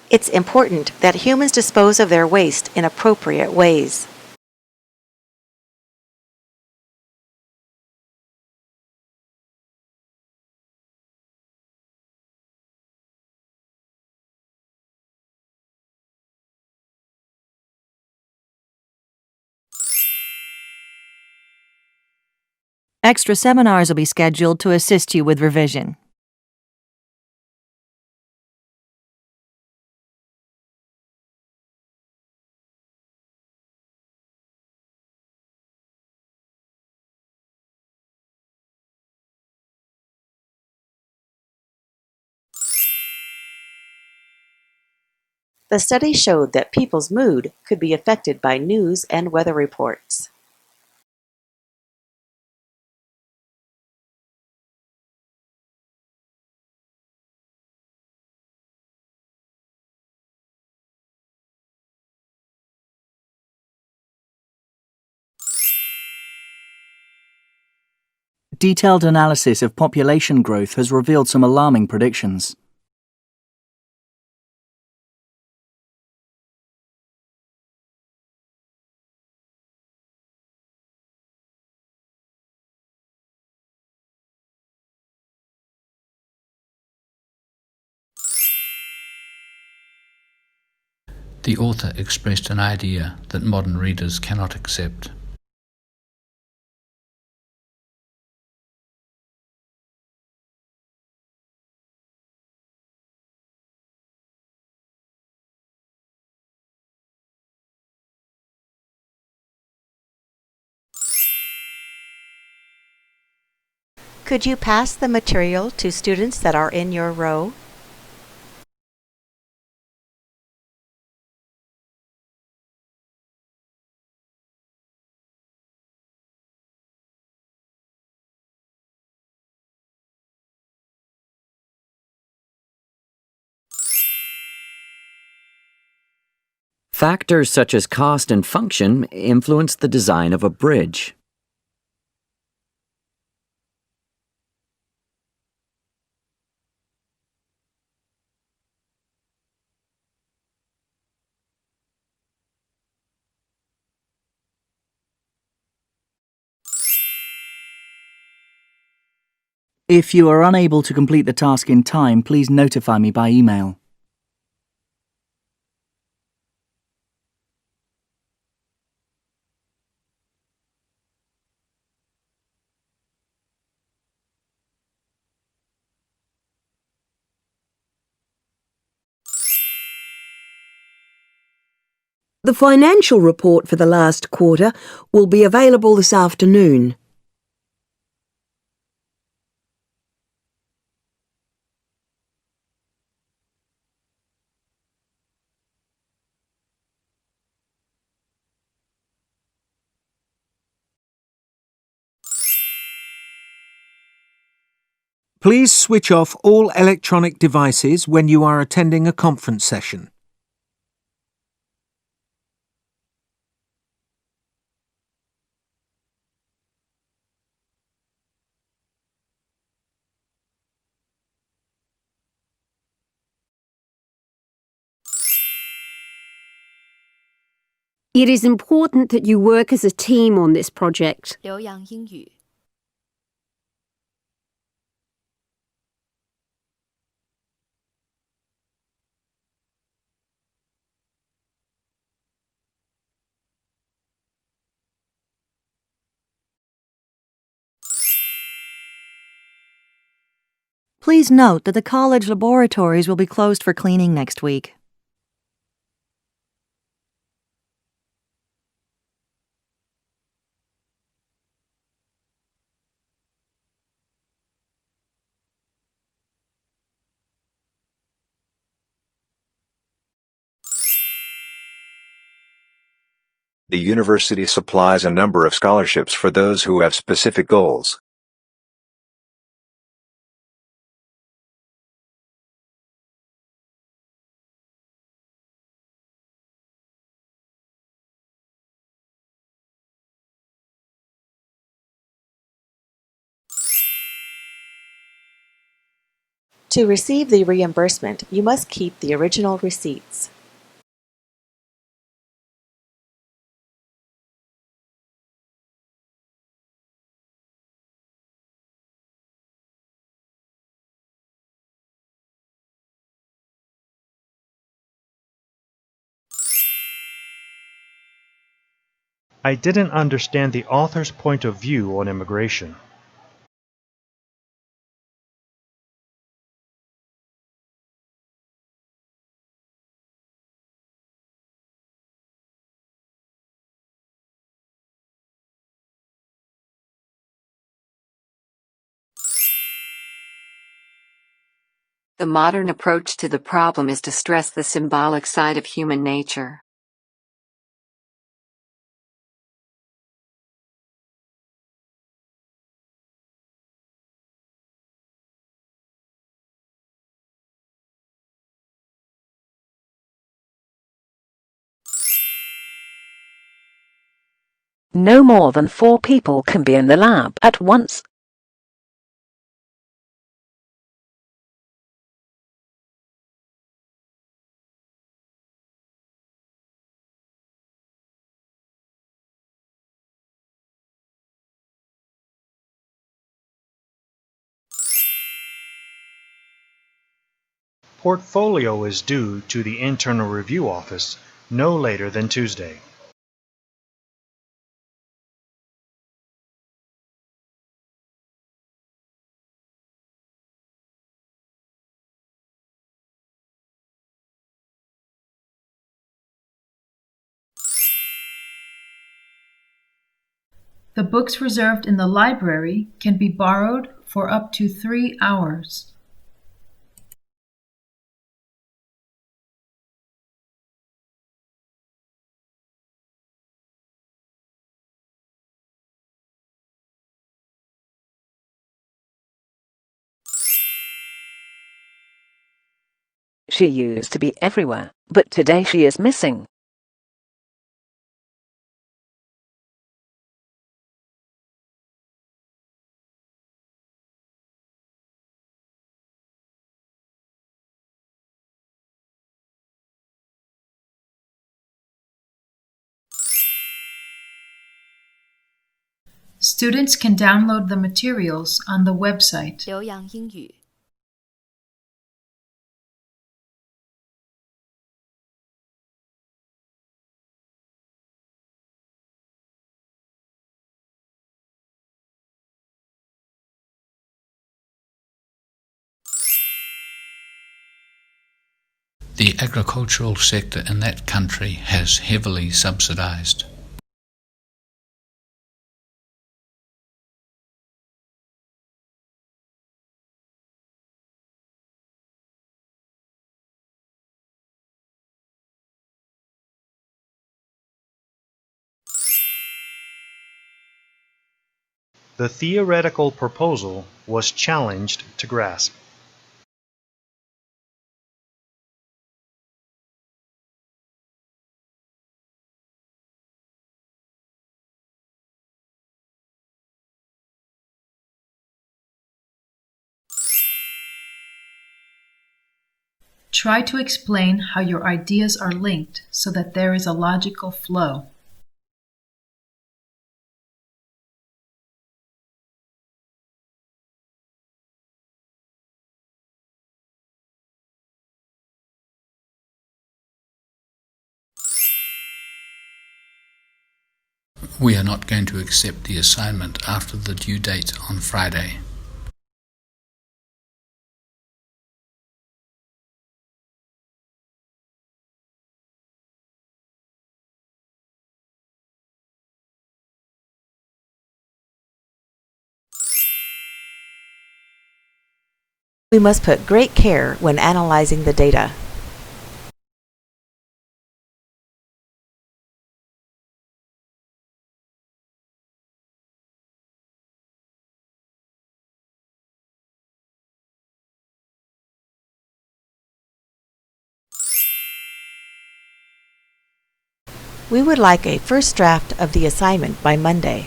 It's important that humans dispose of their waste in appropriate ways. Extra seminars will be scheduled to assist you with revision. The study showed that people's mood could be affected by news and weather reports. Detailed analysis of population growth has revealed some alarming predictions. The author expressed an idea that modern readers cannot accept. Could you pass the material to students that are in your row? Factors such as cost and function influence the design of a bridge. If you are unable to complete the task in time, please notify me by email. The financial report for the last quarter will be available this afternoon. Please switch off all electronic devices when you are attending a conference session. It is important that you work as a team on this project. 留洋英语 Please note that the college laboratories will be closed for cleaning next week. The university supplies a number of scholarships for those who have specific goals. To receive the reimbursement, you must keep the original receipts. I didn't understand the author's point of view on immigration. The modern approach to the problem is to stress the symbolic side of human nature. No more than 4 people can be in the lab at once. Portfolio is due to the Internal Review Office no later than Tuesday. The books reserved in the library can be borrowed for up to 3 hours. She used to be everywhere, but today she is missing. Students can download the materials on the website. 留洋英语 The agricultural sector in that country has heavily subsidized. The theoretical proposal was challenged to grasp. Try to explain how your ideas are linked so that there is a logical flow. We are not going to accept the assignment after the due date on Friday. We must put great care when analyzing the data. We would like a first draft of the assignment by Monday.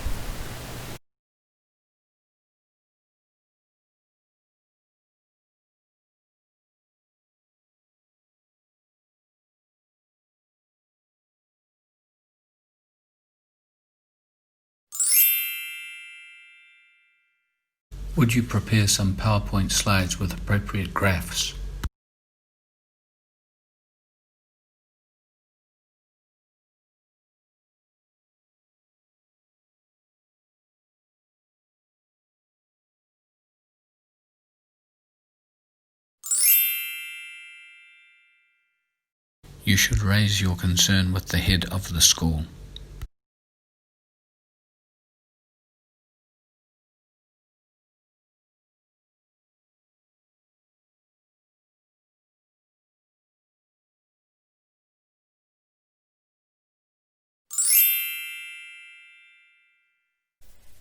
Would you prepare some PowerPoint slides with appropriate graphs? You should raise your concern with the head of the school.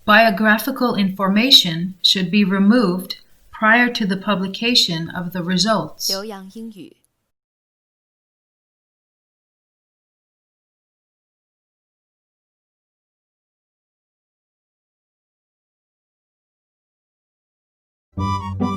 Biographical information should be removed prior to the publication of the results. 留洋英语 you